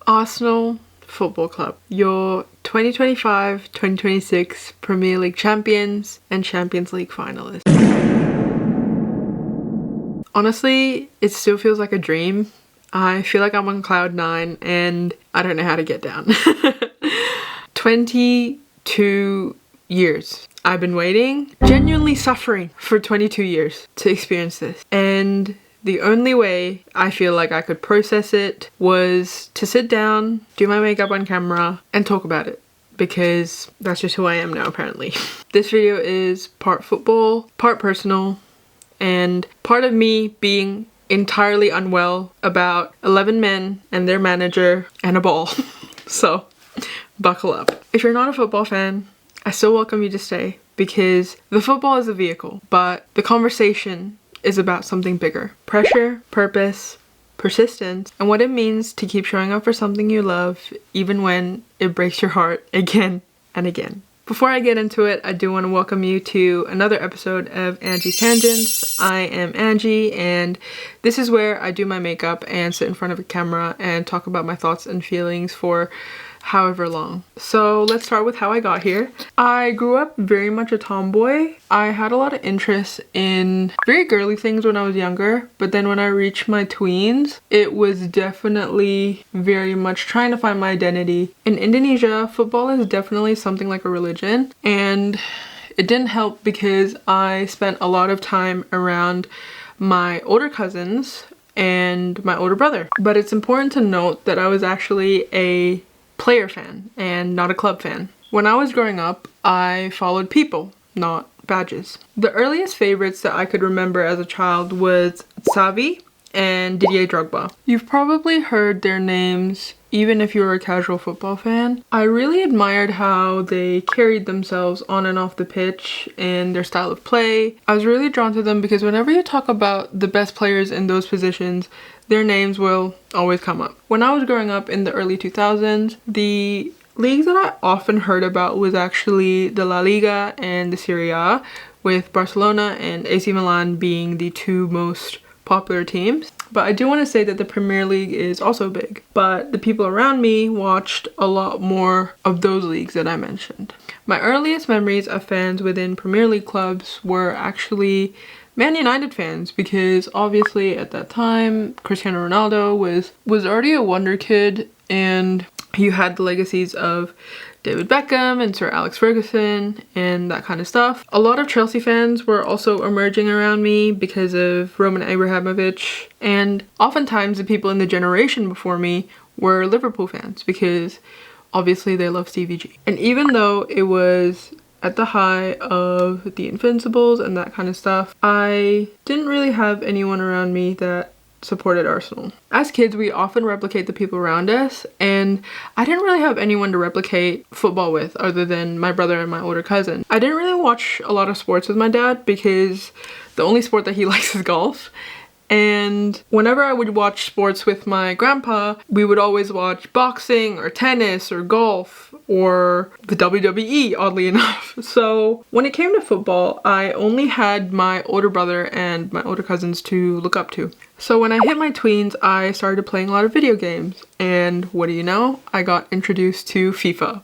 Arsenal Football Club, your 2025-2026 Premier League champions and Champions League finalists. Honestly, it still feels like a dream. I feel like I'm on cloud 9 and I don't know how to get down. 22 years. I've been waiting, genuinely suffering for 22 years to experience this. And the only way I feel like I could process it was to sit down, do my makeup on camera, and talk about it. Because that's just who I am now, apparently. This video is part football, part personal, and part of me being entirely unwell about 11 men and their manager and a ball. So, buckle up. If you're not a football fan, I still welcome you to stay because the football is a vehicle, but the conversation is about something bigger. Pressure, purpose, persistence, and what it means to keep showing up for something you love even when it breaks your heart again and again. Before I get into it, I do want to welcome you to another episode of Angie's Tangents. I am Angie, and this is where I do my makeup and sit in front of a camera and talk about my thoughts and feelings for however long. So let's start with how I got here. I grew up very much a tomboy. I had a lot of interest in very girly things when I was younger, but then when I reached my tweens, it was definitely very much trying to find my identity. In Indonesia, football is definitely something like a religion, and it didn't help because I spent a lot of time around my older cousins and my older brother. But it's important to note that I was actually a player fan and not a club fan. When I was growing up, I followed people, not badges. The earliest favorites that I could remember as a child was Xavi and Didier Drogba. You've probably heard their names even if you were a casual football fan. I really admired how they carried themselves on and off the pitch and their style of play. I was really drawn to them because whenever you talk about the best players in those positions, their names will always come up. When I was growing up in the early 2000s, the leagues that I often heard about was actually the La Liga and the Serie A, with Barcelona and AC Milan being the two most popular teams. But I do want to say that the Premier League is also big, but the people around me watched a lot more of those leagues that I mentioned. My earliest memories of fans within Premier League clubs were actually Man United fans, because obviously at that time Cristiano Ronaldo was already a wonder kid, and you had the legacies of David Beckham and Sir Alex Ferguson and that kind of stuff. A lot of Chelsea fans were also emerging around me because of Roman Abramovich, and oftentimes the people in the generation before me were Liverpool fans because obviously they love Stevie G. And even though it was at the high of the Invincibles and that kind of stuff, I didn't really have anyone around me that supported Arsenal. As kids, we often replicate the people around us, and I didn't really have anyone to replicate football with other than my brother and my older cousin. I didn't really watch a lot of sports with my dad because the only sport that he likes is golf. And whenever I would watch sports with my grandpa, we would always watch boxing or tennis or golf or the WWE, oddly enough. So when it came to football, I only had my older brother and my older cousins to look up to. So when I hit my tweens, I started playing a lot of video games. And what do you know? I got introduced to FIFA.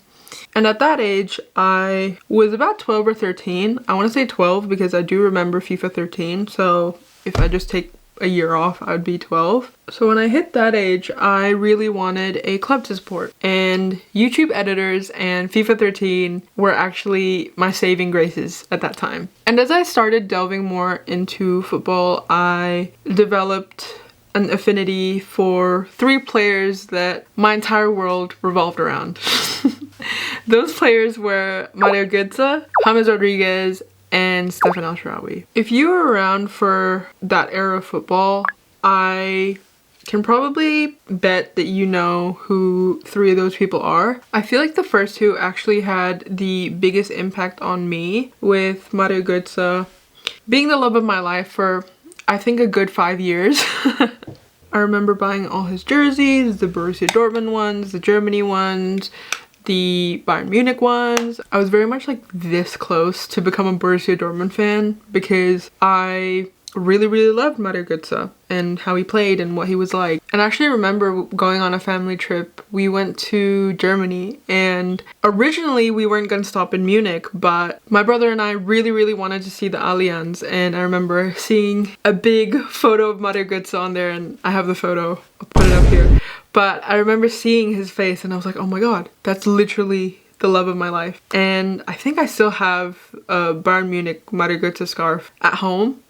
And at that age, I was about 12 or 13. I want to say 12 because I do remember FIFA 13. So if I just take a year off, I would be 12. So when I hit that age, I really wanted a club to support, and YouTube editors and FIFA 13 were actually my saving graces at that time. And as I started delving more into football, I developed an affinity for three players that my entire world revolved around. Those players were Mario Götze, James Rodriguez, and Stefan El-Shaarawy. If you were around for that era of football, I can probably bet that you know who three of those people are. I feel like the first two actually had the biggest impact on me, with Mario Götze being the love of my life for I think a good 5 years. I remember buying all his jerseys, the Borussia Dortmund ones, the Germany ones, the Bayern Munich ones. I was very much like this close to become a Borussia Dortmund fan because I really, really loved Mario Götze and how he played and what he was like. And I actually remember going on a family trip. We went to Germany, and originally we weren't going to stop in Munich, but my brother and I really, really wanted to see the Allianz, and I remember seeing a big photo of Mario Götze on there, and I have the photo. I'll put it up here. But I remember seeing his face and I was like, oh my god, that's literally the love of my life. And I think I still have a Bayern Munich Mario Götze scarf at home.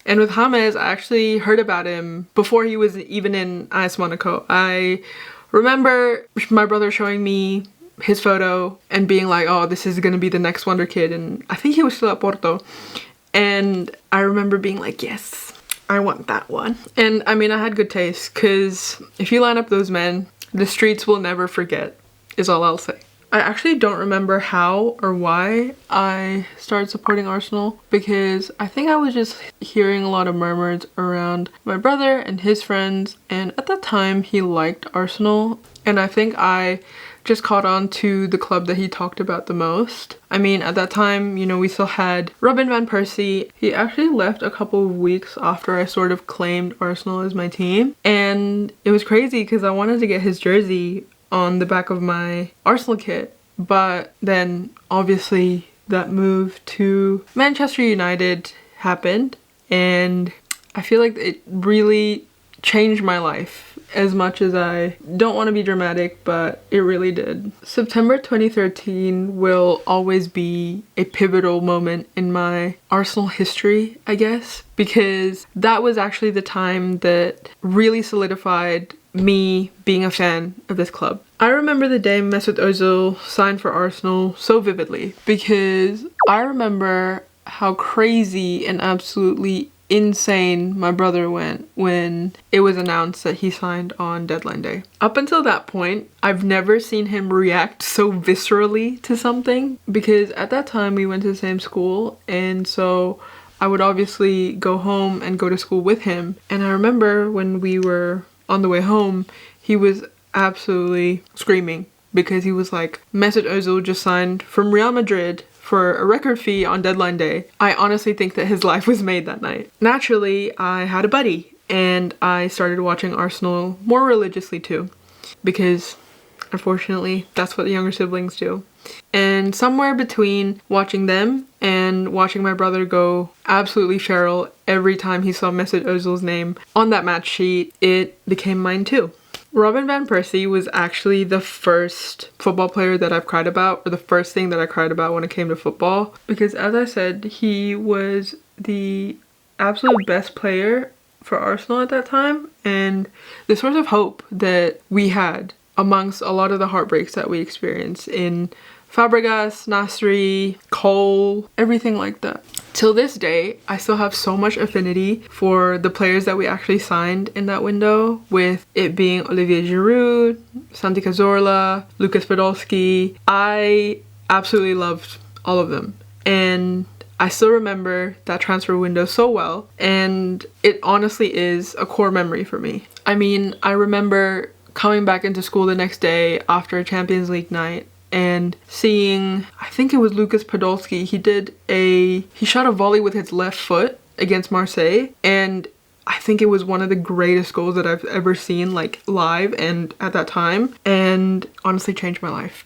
And with James, I actually heard about him before he was even in AS Monaco. I remember my brother showing me his photo and being like, oh, this is gonna be the next wonder kid. And I think he was still at Porto. And I remember being like, yes, I want that one. And I mean, I had good taste, because if you line up those men, the streets will never forget, is all I'll say. I actually don't remember how or why I started supporting Arsenal, because I think I was just hearing a lot of murmurs around my brother and his friends, and at that time he liked Arsenal, and I think I just caught on to the club that he talked about the most. I mean, at that time, you know, we still had Robin van Persie. He actually left a couple of weeks after I sort of claimed Arsenal as my team, and it was crazy because I wanted to get his jersey on the back of my Arsenal kit, but then obviously that move to Manchester United happened, and I feel like it really changed my life. As much as I don't want to be dramatic, but it really did. September 2013 will always be a pivotal moment in my Arsenal history, I guess, because that was actually the time that really solidified me being a fan of this club. I remember the day Mesut Ozil signed for Arsenal so vividly, because I remember how crazy and absolutely insane my brother went when it was announced that he signed on deadline day. Up until that point, I've never seen him react so viscerally to something, because at that time we went to the same school, and so I would obviously go home and go to school with him. And I remember when we were on the way home, he was absolutely screaming, because he was like, Mesut Ozil just signed from Real Madrid for a record fee on deadline day. I honestly think that his life was made that night. Naturally, I had a buddy, and I started watching Arsenal more religiously too, because unfortunately that's what the younger siblings do. And somewhere between watching them and watching my brother go absolutely feral every time he saw Mesut Ozil's name on that match sheet, it became mine too. Robin van Persie was actually the first football player that I've cried about, or the first thing that I cried about when it came to football, because as I said, he was the absolute best player for Arsenal at that time, and the source of hope that we had amongst a lot of the heartbreaks that we experienced in Fabregas, Nasri, Cole, everything like that. Till this day, I still have so much affinity for the players that we actually signed in that window, with it being Olivier Giroud, Santi Cazorla, Lucas Podolski. I absolutely loved all of them, and I still remember that transfer window so well, and it honestly is a core memory for me. I mean, I remember coming back into school the next day after a Champions League night and seeing, I think it was Lucas Podolski, he shot a volley with his left foot against Marseille, and I think it was one of the greatest goals that I've ever seen, like, live and at that time, and honestly changed my life.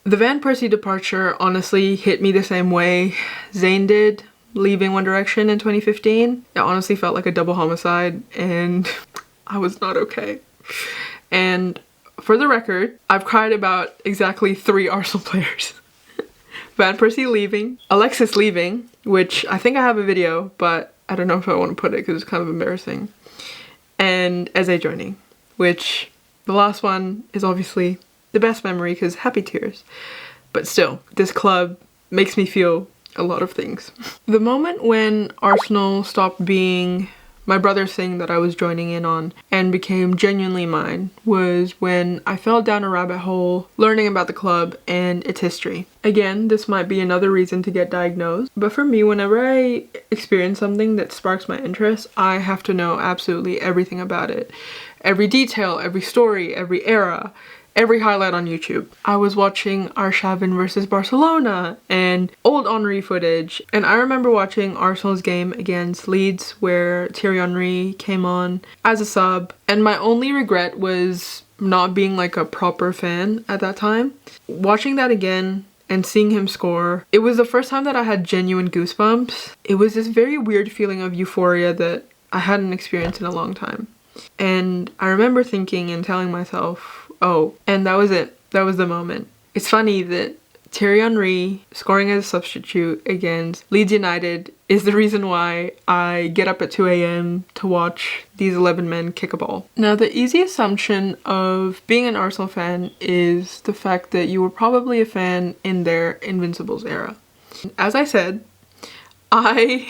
The Van Persie departure honestly hit me the same way Zayn did leaving One Direction in 2015. It honestly felt like a double homicide, and I was not okay. And for the record, I've cried about exactly 3 Arsenal players. Van Persie leaving, Alexis leaving, which I think I have a video, but I don't know if I want to put it because it's kind of embarrassing, and Eze joining, which the last one is obviously the best memory because happy tears. But still, this club makes me feel a lot of things. The moment when Arsenal stopped being my brother's thing that I was joining in on and became genuinely mine was when I fell down a rabbit hole learning about the club and its history. Again, this might be another reason to get diagnosed, but for me, whenever I experience something that sparks my interest, I have to know absolutely everything about it. Every detail, every story, every era, every highlight on YouTube. I was watching Arshavin versus Barcelona and old Henry footage. And I remember watching Arsenal's game against Leeds where Thierry Henry came on as a sub. And my only regret was not being like a proper fan at that time. Watching that again and seeing him score, it was the first time that I had genuine goosebumps. It was this very weird feeling of euphoria that I hadn't experienced in a long time. And I remember thinking and telling myself, oh, and that was it. That was the moment. It's funny that Thierry Henry scoring as a substitute against Leeds United is the reason why I get up at 2 a.m. to watch these 11 men kick a ball. Now, the easy assumption of being an Arsenal fan is the fact that you were probably a fan in their Invincibles era. As I said, I,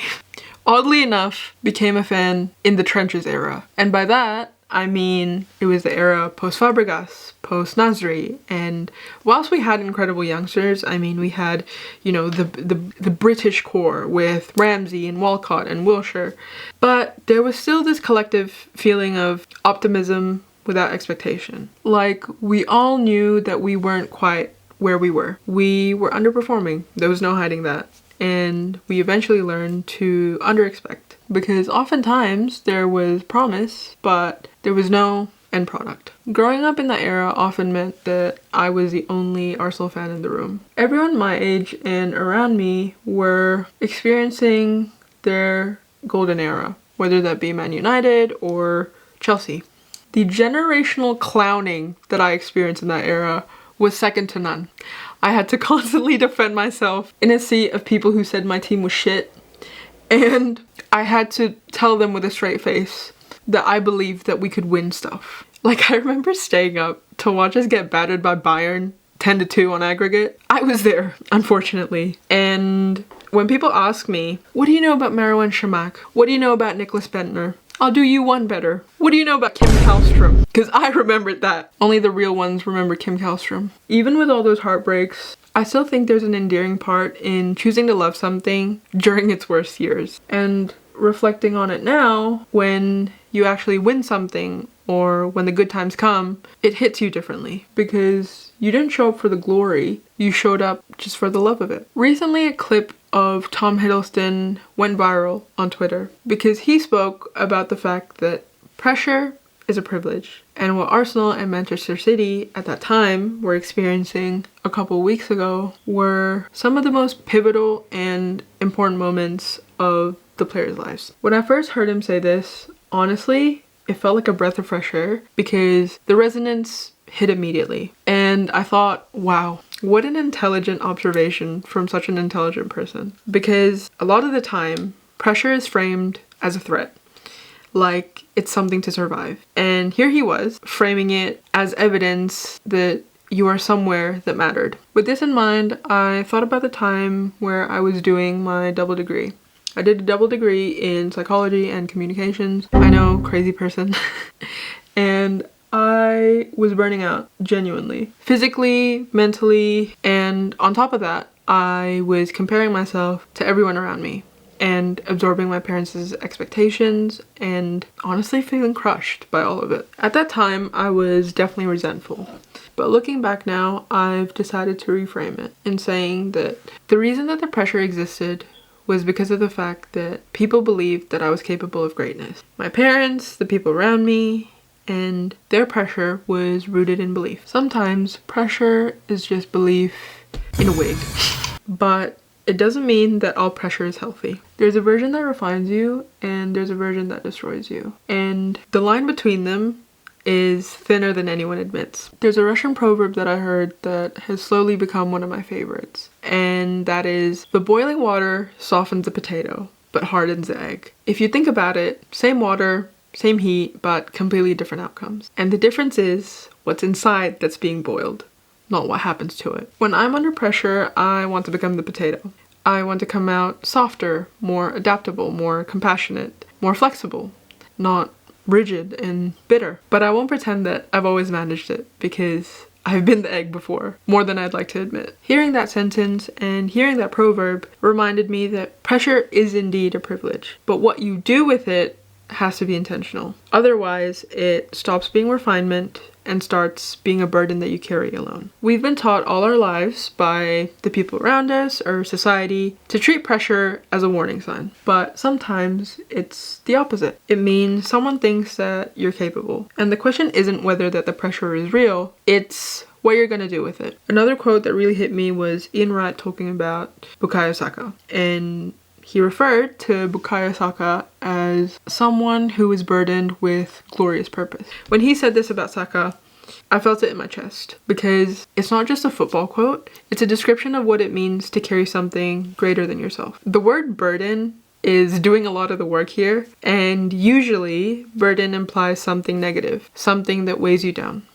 oddly enough, became a fan in the trenches era. And by that, I mean, it was the era post-Fabregas, post-Nasri, and whilst we had incredible youngsters, I mean, we had, you know, the British core with Ramsey and Walcott and Wilshere, but there was still this collective feeling of optimism without expectation. Like, we all knew that we weren't quite where we were. We were underperforming. There was no hiding that. And we eventually learned to under-expect, because oftentimes there was promise, but there was no end product. Growing up in that era often meant that I was the only Arsenal fan in the room. Everyone my age and around me were experiencing their golden era, whether that be Man United or Chelsea. The generational clowning that I experienced in that era was second to none. I had to constantly defend myself in a sea of people who said my team was shit, and I had to tell them with a straight face that I believed that we could win stuff. Like, I remember staying up to watch us get battered by Bayern 10-2 on aggregate. I was there, unfortunately. And when people ask me, what do you know about Marouane Chamakh? What do you know about Nicholas Bentner? I'll do you one better. What do you know about Kim Kallstrom? Because I remembered that. Only the real ones remember Kim Kallstrom. Even with all those heartbreaks, I still think there's an endearing part in choosing to love something during its worst years. And reflecting on it now, when you actually win something or when the good times come, it hits you differently because you didn't show up for the glory, you showed up just for the love of it. Recently, a clip of Tom Hiddleston went viral on Twitter because he spoke about the fact that pressure is a privilege, and what Arsenal and Manchester City at that time were experiencing a couple weeks ago were some of the most pivotal and important moments of the players' lives. When I first heard him say this, honestly, it felt like a breath of fresh air because the resonance hit immediately. And I thought, wow, what an intelligent observation from such an intelligent person. Because a lot of the time, pressure is framed as a threat, like it's something to survive. And here he was, framing it as evidence that you are somewhere that mattered. With this in mind, I thought about the time where I was doing my double degree. I did a double degree in psychology and communications. I know, crazy person. And I was burning out, genuinely. Physically, mentally, and on top of that, I was comparing myself to everyone around me and absorbing my parents' expectations and honestly feeling crushed by all of it. At that time, I was definitely resentful. But looking back now, I've decided to reframe it in saying that the reason that the pressure existed was because of the fact that people believed that I was capable of greatness. My parents, the people around me, and their pressure was rooted in belief. Sometimes pressure is just belief in a wig, but it doesn't mean that all pressure is healthy. There's a version that refines you and there's a version that destroys you. And the line between them is thinner than anyone admits. There's a Russian proverb that I heard that has slowly become one of my favorites, and that is, the boiling water softens a potato, but hardens the egg. If you think about it, same water, same heat, but completely different outcomes. And the difference is what's inside that's being boiled, not what happens to it. When I'm under pressure, I want to become the potato. I want to come out softer, more adaptable, more compassionate, more flexible, not rigid and bitter. But I won't pretend that I've always managed it because I've been the egg before, more than I'd like to admit. Hearing that sentence and hearing that proverb reminded me that pressure is indeed a privilege, but what you do with it has to be intentional. Otherwise, it stops being refinement and starts being a burden that you carry alone. We've been taught all our lives by the people around us or society to treat pressure as a warning sign. But sometimes it's the opposite. It means someone thinks that you're capable. And the question isn't whether that the pressure is real, it's what you're gonna do with it. Another quote that really hit me was Wright talking about Bukayo Saka. And he referred to Bukayo Saka as someone who is burdened with glorious purpose. When he said this about Saka, I felt it in my chest because it's not just a football quote, it's a description of what it means to carry something greater than yourself. The word burden is doing a lot of the work here, and usually burden implies something negative, something that weighs you down.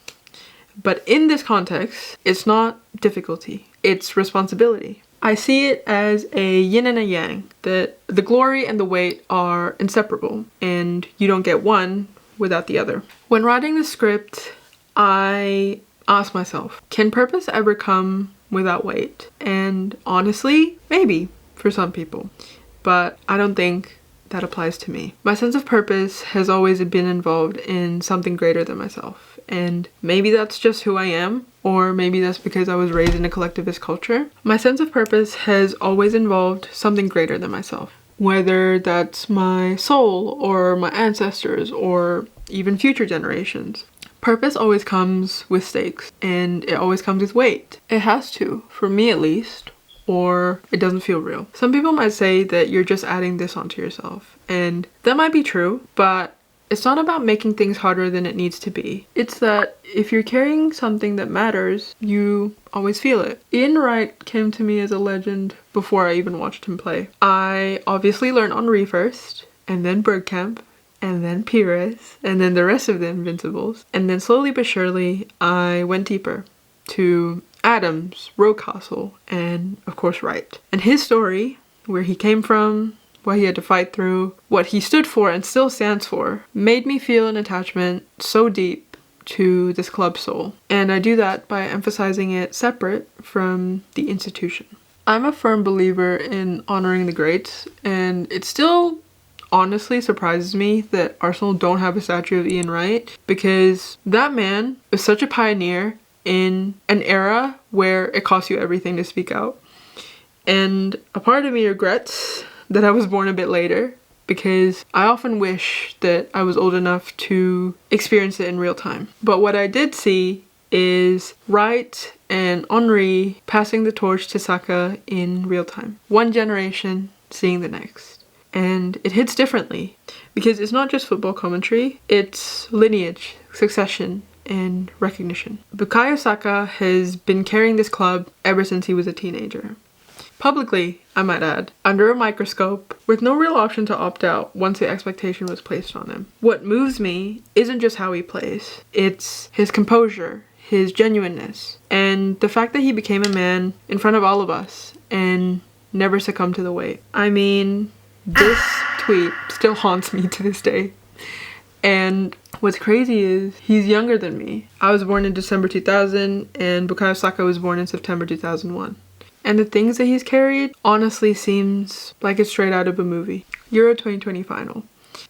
But in this context, it's not difficulty, it's responsibility. I see it as a yin and a yang, that the glory and the weight are inseparable, and you don't get one without the other. When writing the script, I asked myself, can purpose ever come without weight? And honestly, maybe for some people, but I don't think that applies to me. My sense of purpose has always been involved in something greater than myself, and maybe that's just who I am, or maybe that's because I was raised in a collectivist culture. My sense of purpose has always involved something greater than myself, whether that's my soul or my ancestors or even future generations. Purpose always comes with stakes, and it always comes with weight. It has to, for me at least, or it doesn't feel real. Some people might say that you're just adding this onto yourself, and that might be true, but it's not about making things harder than it needs to be. It's that if you're carrying something that matters, you always feel it. Wright came to me as a legend before I even watched him play. I obviously learned Henry first, and then Bergkamp, and then Pires, and then the rest of the Invincibles. And then slowly but surely, I went deeper to Adams, Rocastle, and of course Wright. And his story, where he came from, what he had to fight through, what he stood for and still stands for, made me feel an attachment so deep to this club's soul. And I do that by emphasizing it separate from the institution. I'm a firm believer in honoring the greats, and it still honestly surprises me that Arsenal don't have a statue of Ian Wright, because that man is such a pioneer in an era where it costs you everything to speak out. And a part of me regrets that I was born a bit later, because I often wish that I was old enough to experience it in real time. But what I did see is Wright and Henry passing the torch to Saka in real time. One generation seeing the next. And it hits differently, because it's not just football commentary, it's lineage, succession, and recognition. Bukayo Saka has been carrying this club ever since he was a teenager. Publicly, I might add, under a microscope, with no real option to opt out once the expectation was placed on him. What moves me isn't just how he plays, it's his composure, his genuineness, and the fact that he became a man in front of all of us and never succumbed to the weight. I mean, this tweet still haunts me to this day. And what's crazy is he's younger than me. I was born in December 2000 and Bukayo Saka was born in September 2001. And the things that he's carried honestly seems like it's straight out of a movie. Euro 2020 final.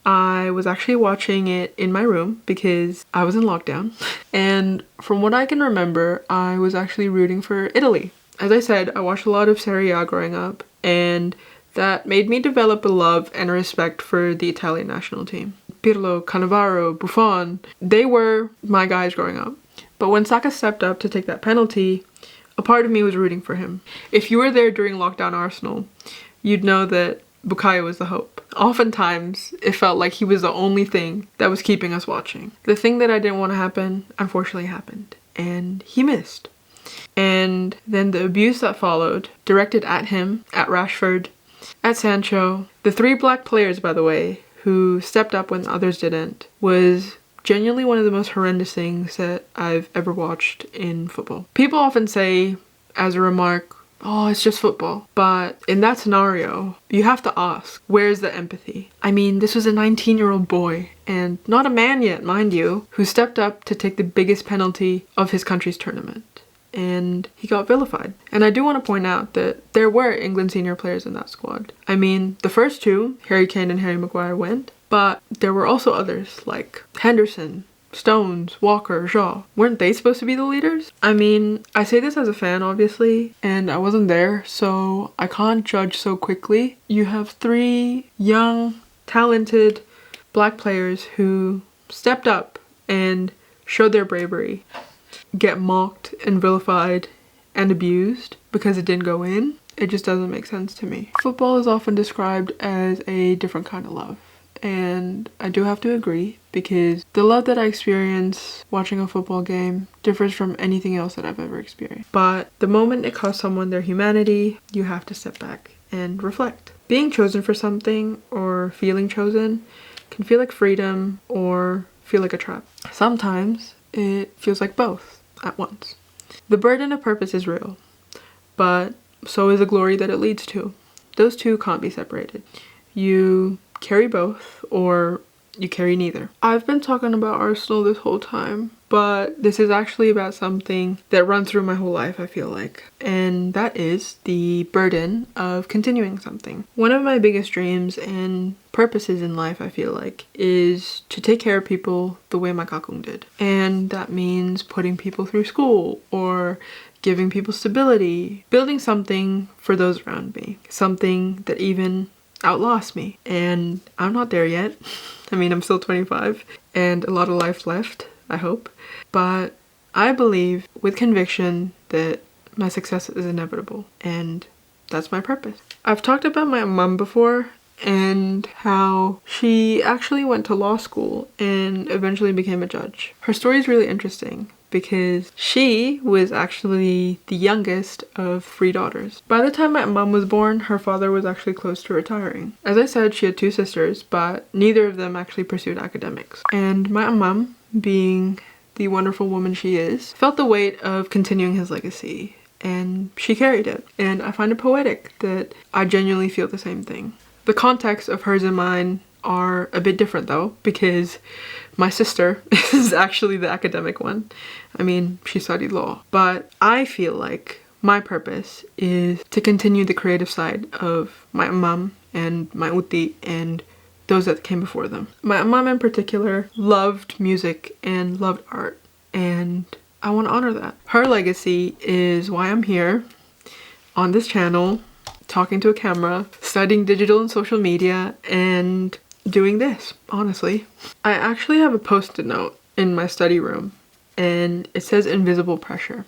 I was actually watching it in my room because I was in lockdown. And from what I can remember, I was actually rooting for Italy. As I said, I watched a lot of Serie A growing up, and that made me develop a love and a respect for the Italian national team. Pirlo, Cannavaro, Buffon, they were my guys growing up. But when Saka stepped up to take that penalty, a part of me was rooting for him. If you were there during lockdown Arsenal, you'd know that Bukayo was the hope. Oftentimes, it felt like he was the only thing that was keeping us watching. The thing that I didn't want to happen, unfortunately happened, and he missed. And then the abuse that followed, directed at him, at Rashford, at Sancho, the three black players, by the way, who stepped up when others didn't, was genuinely one of the most horrendous things that I've ever watched in football. People often say, as a remark, oh, it's just football. But in that scenario, you have to ask, where's the empathy? I mean, this was a 19-year-old boy, and not a man yet, mind you, who stepped up to take the biggest penalty of his country's tournament. And he got vilified. And I do want to point out that there were England senior players in that squad. I mean, the first two, Harry Kane and Harry Maguire, went, but there were also others like Henderson, Stones, Walker, Shaw. Weren't they supposed to be the leaders? I mean, I say this as a fan, obviously, and I wasn't there, so I can't judge so quickly. You have 3 young, talented black players who stepped up and showed their bravery, get mocked and vilified and abused because it didn't go in. It just doesn't make sense to me. Football is often described as a different kind of love. And I do have to agree, because the love that I experience watching a football game differs from anything else that I've ever experienced. But the moment it costs someone their humanity, you have to step back and reflect. Being chosen for something or feeling chosen can feel like freedom or feel like a trap. Sometimes it feels like both at once. The burden of purpose is real, but so is the glory that it leads to. Those two can't be separated. You carry both, or you carry neither. I've been talking about Arsenal this whole time, but this is actually about something that runs through my whole life, I feel like. And that is the burden of continuing something. One of my biggest dreams and purposes in life, I feel like, is to take care of people the way my kakung did. And that means putting people through school, or giving people stability, building something for those around me. Something that even outlasts me. And I'm not there yet. I mean, I'm still 25 and a lot of life left, I hope. But I believe with conviction that my success is inevitable, and that's my purpose. I've talked about my mom before and how she actually went to law school and eventually became a judge. Her story is really interesting because she was actually the youngest of 3 daughters. By the time my mom was born, her father was actually close to retiring. As I said, she had 2 sisters, but neither of them actually pursued academics. And my mom, being the wonderful woman she is, felt the weight of continuing his legacy, and she carried it. And I find it poetic that I genuinely feel the same thing. The context of hers and mine are a bit different though, because my sister is actually the academic one. I mean, she studied law. But I feel like my purpose is to continue the creative side of my mom and my uti and those that came before them. My mom in particular loved music and loved art, and I want to honor that. Her legacy is why I'm here on this channel, talking to a camera, studying digital and social media, and doing this, honestly. I actually have a post-it note in my study room, and it says invisible pressure.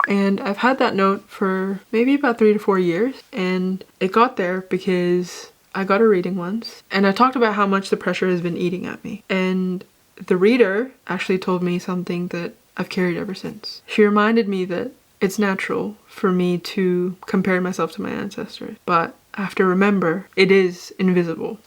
And I've had that note for maybe about 3 to 4 years, and it got there because I got a reading once, and I talked about how much the pressure has been eating at me. And the reader actually told me something that I've carried ever since. She reminded me that it's natural for me to compare myself to my ancestors, but I have to remember it is invisible.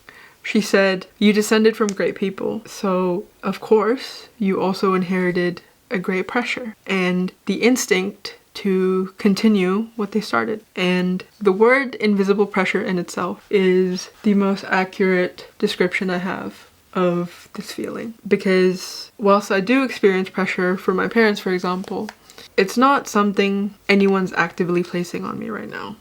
She said, you descended from great people, so of course you also inherited a great pressure and the instinct to continue what they started. And the word invisible pressure in itself is the most accurate description I have of this feeling. Because whilst I do experience pressure from my parents, for example, it's not something anyone's actively placing on me right now.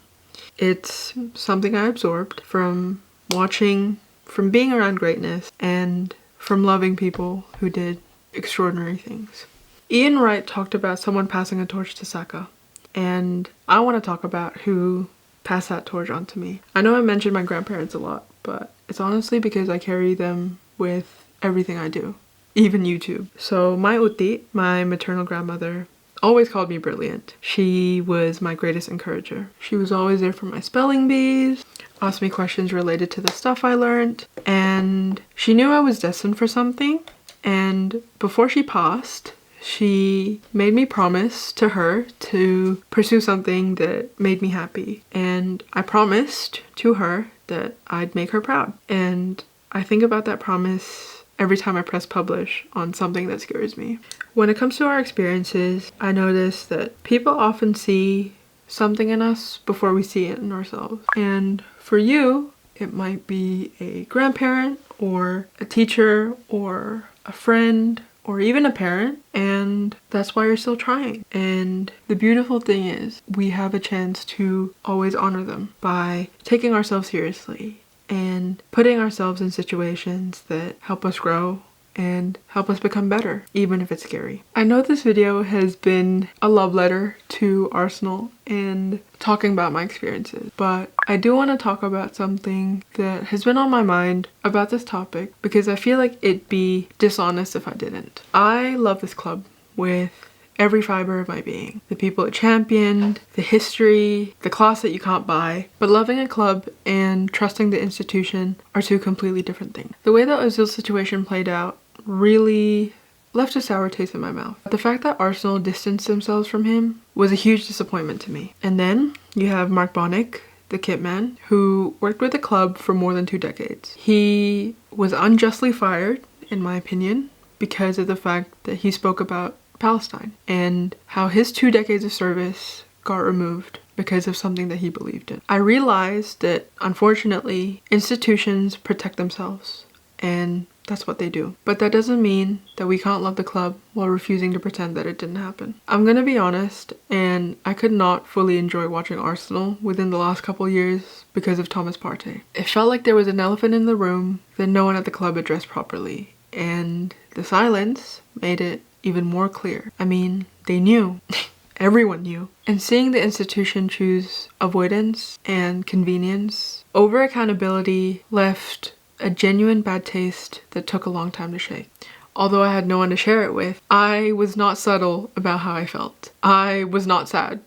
It's something I absorbed from watching, from being around greatness, and from loving people who did extraordinary things. Wright talked about someone passing a torch to Saka, and I want to talk about who passed that torch on to me. I know I mentioned my grandparents a lot, but it's honestly because I carry them with everything I do, even YouTube. So my uti, my maternal grandmother, always called me brilliant. She was my greatest encourager. She was always there for my spelling bees, asked me questions related to the stuff I learned, and she knew I was destined for something. And before she passed, she made me promise to her to pursue something that made me happy. And I promised to her that I'd make her proud. And I think about that promise every time I press publish on something that scares me. When it comes to our experiences, I notice that people often see something in us before we see it in ourselves. And for you, it might be a grandparent or a teacher or a friend or even a parent, and that's why you're still trying. And the beautiful thing is we have a chance to always honor them by taking ourselves seriously and putting ourselves in situations that help us grow and help us become better, even if it's scary. I know this video has been a love letter to Arsenal and talking about my experiences, but I do want to talk about something that has been on my mind about this topic because I feel like it'd be dishonest if I didn't. I love this club with every fiber of my being. The people it championed, the history, the class that you can't buy. But loving a club and trusting the institution are two completely different things. The way that Ozil's situation played out really left a sour taste in my mouth. The fact that Arsenal distanced themselves from him was a huge disappointment to me. And then you have Mark Bonnick, the kit man, who worked with the club for more than 2 decades. He was unjustly fired, in my opinion, because of the fact that he spoke about Palestine and how his 2 decades of service got removed because of something that he believed in. I realized that unfortunately institutions protect themselves and that's what they do. But that doesn't mean that we can't love the club while refusing to pretend that it didn't happen. I'm gonna be honest, and I could not fully enjoy watching Arsenal within the last couple years because of Thomas Partey. It felt like there was an elephant in the room that no one at the club addressed properly, and the silence made it even more clear. I mean, they knew. Everyone knew. And seeing the institution choose avoidance and convenience over accountability left a genuine bad taste that took a long time to shake. Although I had no one to share it with, I was not subtle about how I felt. I was not sad.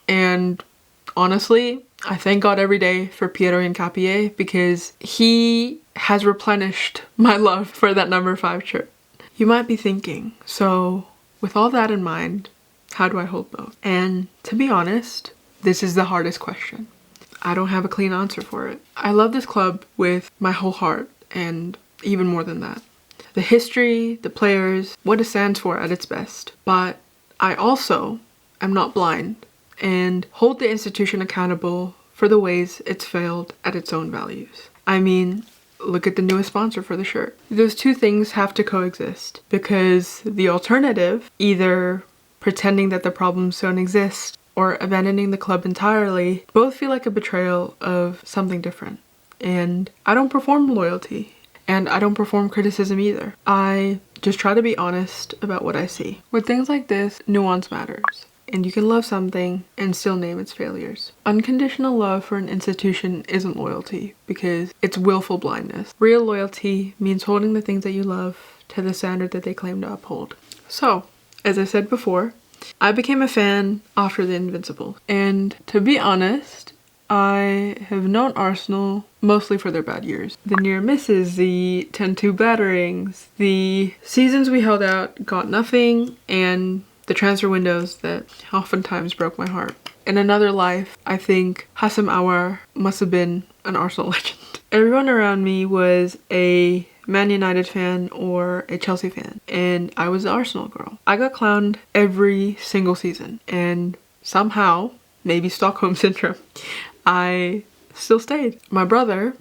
And honestly, I thank God every day for Piero Hincapié because he has replenished my love for that number 5 shirt. You might be thinking, so with all that in mind, how do I hold both? And to be honest, this is the hardest question. I don't have a clean answer for it. I love this club with my whole heart and even more than that. The history, the players, what it stands for at its best. But I also am not blind and hold the institution accountable for the ways it's failed at its own values. I mean, look at the newest sponsor for the shirt. Those two things have to coexist because the alternative, either pretending that the problems don't exist or abandoning the club entirely, both feel like a betrayal of something different. And I don't perform loyalty and I don't perform criticism either. I just try to be honest about what I see. With things like this, nuance matters. And you can love something and still name its failures. Unconditional love for an institution isn't loyalty because it's willful blindness. Real loyalty means holding the things that you love to the standard that they claim to uphold. So, as I said before, I became a fan after the Invincibles. And to be honest, I have known Arsenal mostly for their bad years. The near misses, the 10-2 batterings, the seasons we held out, got nothing, and the transfer windows that oftentimes broke my heart. In another life, I think Hassam Aouar must have been an Arsenal legend. Everyone around me was a Man United fan or a Chelsea fan, and I was the Arsenal girl. I got clowned every single season, and somehow, maybe Stockholm Syndrome, I still stayed. My brother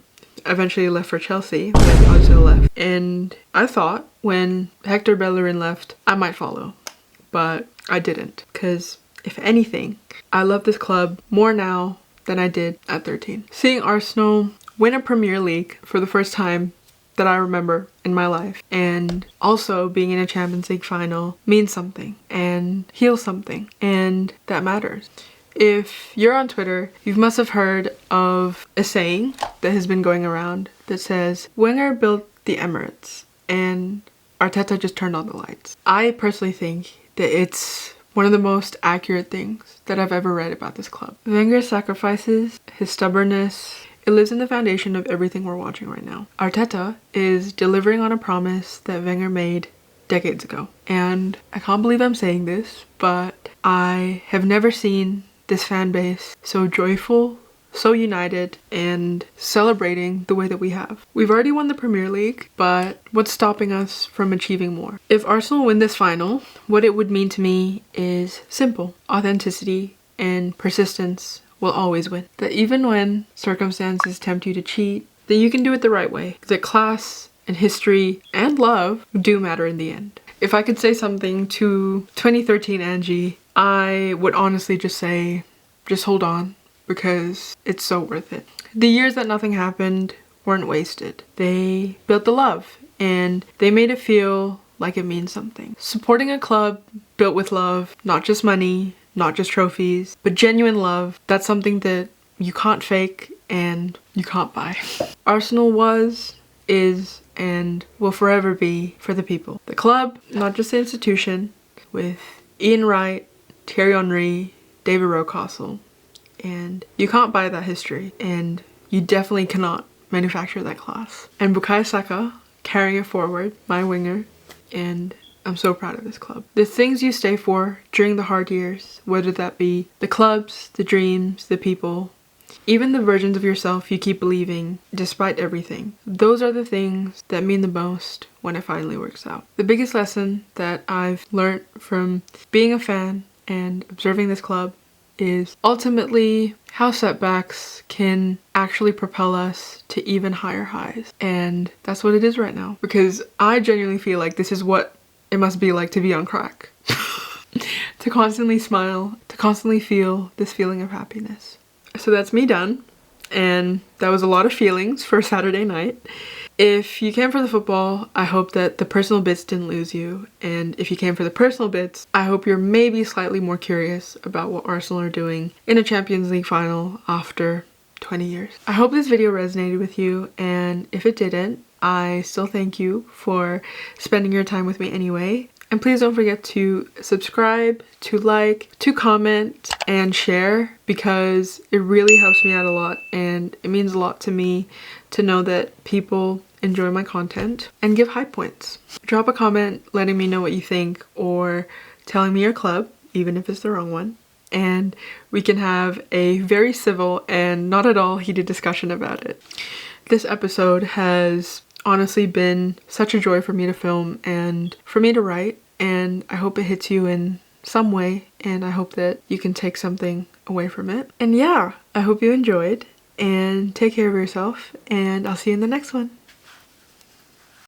eventually left for Chelsea when Ozil left, and I thought when Hector Bellerin left, I might follow. But I didn't, because if anything, I love this club more now than I did at 13. Seeing Arsenal win a Premier League for the first time that I remember in my life, and also being in a Champions League final means something and heals something, and that matters. If you're on Twitter, you must have heard of a saying that has been going around that says, Wenger built the Emirates and Arteta just turned on the lights. I personally think that it's one of the most accurate things that I've ever read about this club. Wenger's sacrifices, his stubbornness, it lives in the foundation of everything we're watching right now. Arteta is delivering on a promise that Wenger made decades ago. And I can't believe I'm saying this, but I have never seen this fan base so joyful, so united, and celebrating the way that we have. We've already won the Premier League, but what's stopping us from achieving more? If Arsenal win this final, what it would mean to me is simple. Authenticity and persistence will always win. That even when circumstances tempt you to cheat, that you can do it the right way. That class and history and love do matter in the end. If I could say something to 2013 Angie, I would honestly just say, just hold on, because it's so worth it. The years that nothing happened weren't wasted. They built the love and they made it feel like it means something. Supporting a club built with love, not just money, not just trophies, but genuine love, that's something that you can't fake and you can't buy. Arsenal was, is, and will forever be for the people. The club, not just the institution, with Ian Wright, Thierry Henry, David Rocastle, and you can't buy that history, and you definitely cannot manufacture that class. And Bukayo Saka carrying it forward, my winger, and I'm so proud of this club. The things you stay for during the hard years, whether that be the clubs, the dreams, the people, even the versions of yourself you keep believing despite everything, those are the things that mean the most when it finally works out. The biggest lesson that I've learned from being a fan and observing this club is ultimately how setbacks can actually propel us to even higher highs. And that's what it is right now, because I genuinely feel like this is what it must be like to be on crack. To constantly smile, to constantly feel this feeling of happiness. So that's me done, and that was a lot of feelings for a Saturday night. If you came for the football, I hope that the personal bits didn't lose you, and if you came for the personal bits, I hope you're maybe slightly more curious about what Arsenal are doing in a Champions League final after 20 years. I hope this video resonated with you, and if it didn't, I still thank you for spending your time with me anyway. And please don't forget to subscribe, to like, to comment, and share, because it really helps me out a lot, and it means a lot to me to know that people enjoy my content and give high points. Drop a comment letting me know what you think, or telling me your club, even if it's the wrong one, and we can have a very civil and not at all heated discussion about it. This episode has honestly been such a joy for me to film and for me to write, and I hope it hits you in some way, and I hope that you can take something away from it. And yeah, I hope you enjoyed, and take care of yourself, and I'll see you in the next one.